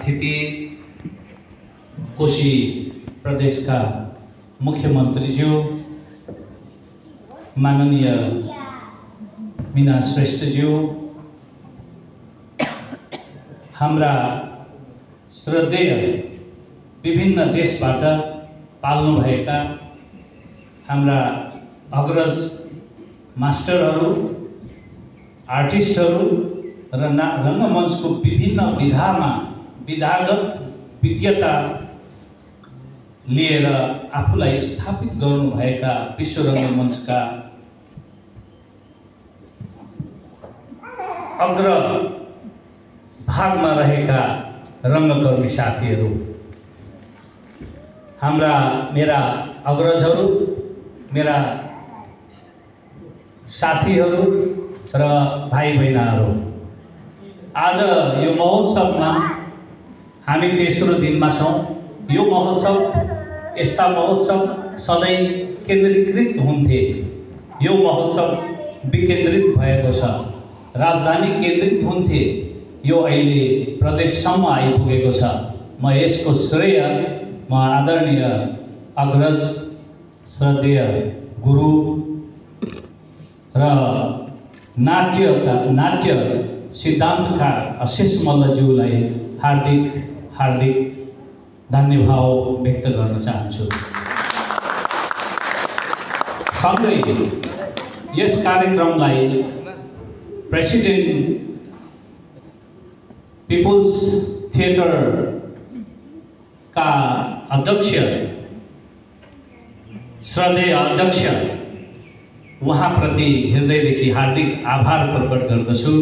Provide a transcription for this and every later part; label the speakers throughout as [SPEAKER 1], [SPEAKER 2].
[SPEAKER 1] अतिथि कोशी प्रदेशका मुख्यमन्त्रीज्यू माननीय मीना श्रेष्ठज्यू, हाम्रा श्रद्धेय विभिन्न देशबाट पाल्नुभएका हाम्रा अग्रज मास्टरहरू, आर्टिस्टहरू र रङ्गमञ्चको विभिन्न विधामा विधागत विज्ञता लिएर आफूलाई स्थापित गर्नुभएका विश्व रङ्गमञ्चका अग्र भागमा रहेका रङ्गकर्मी साथीहरू, मेरा अग्रजहरू, मेरा साथीहरू र भाइ बहिनीहरू, आज यो महोत्सवमा हामी तेस्रो दिनमा छौँ। यो महोत्सव यस्ता महोत्सव सधैँ केन्द्रीकृत हुन्थे। यो महोत्सव विकेन्द्रित भएको छ, राजधानी केन्द्रित हुन्थे। यो अहिले प्रदेशसम्म आइपुगेको छ। म यसको श्रेय म आदरणीय अग्रज श्रद्धेय गुरु र नाट्य सिद्धान्तकार अशेष मल्लज्यूलाई हार्दिक धन्यवाद व्यक्त गर्न चाहन्छु। सँगै यस कार्यक्रमलाई प्रेसिडेन्ट पिपुल्स थिएटर का अध्यक्ष, श्रद्धेय अध्यक्ष, उहाँप्रति हृदयदेखि हार्दिक आभार प्रकट गर्दछु।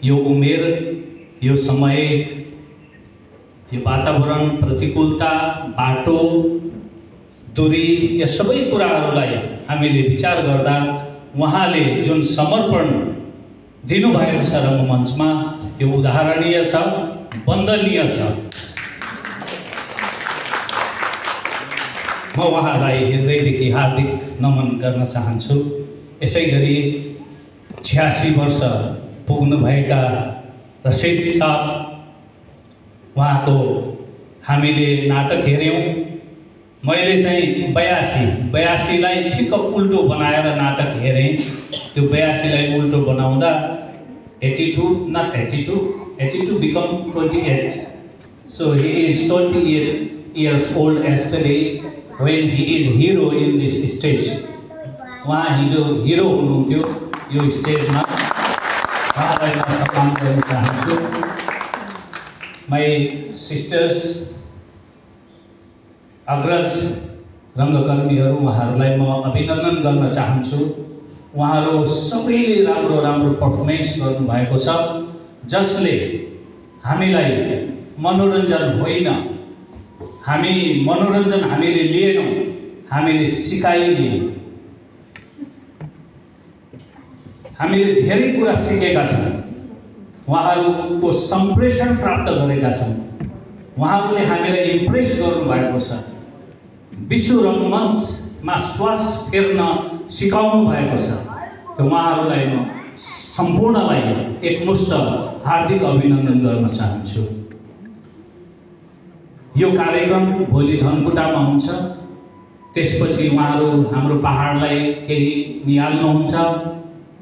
[SPEAKER 1] यो उमेर, यो समय, यो वातावरण, प्रतिकूलता, बाटो, दूरी, यो सबै कुराहरूलाई हामीले विचार गर्दा उहाँले जुन समर्पण दिनुभएको छ रङ्गमञ्चमा, यो उदाहरणीय छ, वन्दनीय छ। म उहाँलाई हृदयदेखि हार्दिक नमन गर्न चाहन्छु। यसै गरी 86 वर्ष पुग्नुभएका रसिद साहब, उहाँको हामीले नाटक हेऱ्यौँ। मैले चाहिँ 82लाई ठिक्क उल्टो बनाएर नाटक हेरेँ। त्यो 82लाई उल्टो बनाउँदा 82 become 28. So he is 28 years old yesterday when he is hero in this stage. उहाँ हिजो हिरो हुनुहुन्थ्यो यो स्टेजमा। उहाँलाई म सम्मान गर्न चाहन्छु। माई सिस्टर्स, अग्रज रङ्गकर्मीहरू, उहाँहरूलाई म अभिनन्दन गर्न चाहन्छु। उहाँहरू सबैले राम्रो पर्फर्मेन्स गर्नुभएको छ, जसले हामीलाई मनोरञ्जन होइन, मनोरञ्जन हामीले लिएनौँ, हामीले सिकाइदियौँ। हामीले धेरै कुरा सिकेका छौँ, उहाँहरूको सम्प्रेषण प्राप्त गरेका छौँ। उहाँहरूले हामीलाई इम्प्रेस गर्नुभएको छ। विश्व रङ्गमञ्चमा श्वास फेर्न सिकाउनु भएको छ। त्यो उहाँहरूलाई म सम्पूर्णलाई एकमुष्ट हार्दिक अभिनन्दन गर्न चाहन्छु। यो कार्यक्रम भोलि धनकुटामा हुन्छ। त्यसपछि उहाँहरू हाम्रो पहाडलाई केही निहाल्नुहुन्छ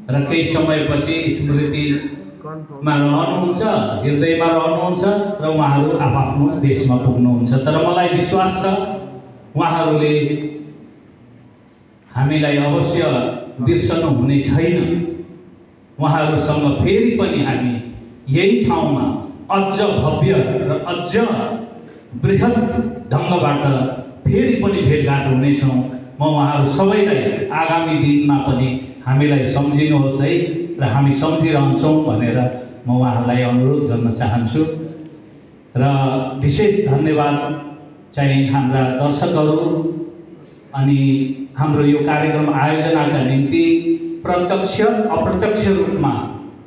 [SPEAKER 1] र केही समयपछि स्मृतिमा रहनुहुन्छ, हृदयमा रहनुहुन्छ र उहाँहरू आफ्नो देशमा पुग्नुहुन्छ। तर मलाई विश्वास छ उहाँहरूले हामीलाई अवश्य बिर्सनु हुने छैन। उहाँहरूसँग फेरि पनि हामी यही ठाउँमा अझ भव्य र अझ बृहत ढङ्गबाट फेरि पनि भेटघाट हुनेछौँ। म उहाँहरू सबैलाई आगामी दिनमा पनि हामीलाई सम्झिनुहोस् है र हामी सम्झिरहन्छौँ भनेर म उहाँहरूलाई अनुरोध गर्न चाहन्छु। र विशेष धन्यवाद चाहिँ हाम्रा दर्शकहरू अनि हाम्रो यो कार्यक्रम आयोजनाका निम्ति प्रत्यक्ष अप्रत्यक्ष रूपमा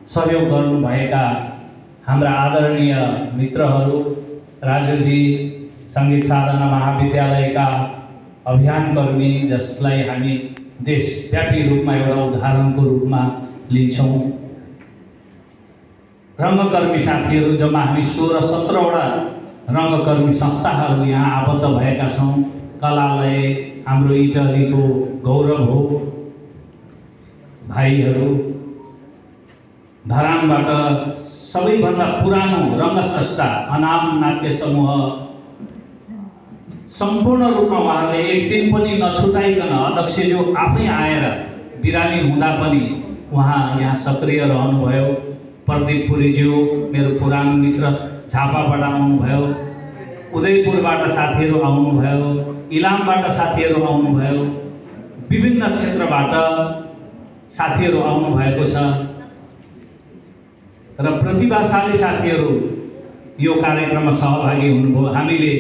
[SPEAKER 1] सहयोग गर्नुभएका हाम्रा आदरणीय मित्रहरू, राजुजी, सङ्गीत साधना महाविद्यालयका अभियानकर्मी, जसलाई हामी देशव्यापी रूपमा एउटा उदाहरणको रूपमा लिन्छौँ। रङ्गकर्मी साथीहरू, जम्मा हामी 16-17 वटा रङ्गकर्मी संस्थाहरू यहाँ आबद्ध भएका छौँ। कलालय हाम्रो इटलीको गौरव हो। भाइहरू धरानबाट सबैभन्दा पुरानो रङ्गस्रष्टा अनाम नाट्य समूह सम्पूर्ण रूपमा उहाँहरूले एक दिन पनि नछुटाइकन अध्यक्षज्यू आफै आएर बिरामी हुँदा पनि उहाँ यहाँ सक्रिय रहनुभयो। प्रदीप पुरीज्यू मेरो पुरानो मित्र झापाबाट आउनुभयो, उदयपुरबाट साथीहरू आउनुभयो, इलामबाट साथीहरू आउनुभयो, विभिन्न क्षेत्रबाट साथीहरू आउनुभएको छ र प्रतिभाशाली साथीहरू यो कार्यक्रममा सहभागी हुनुभयो। हामीले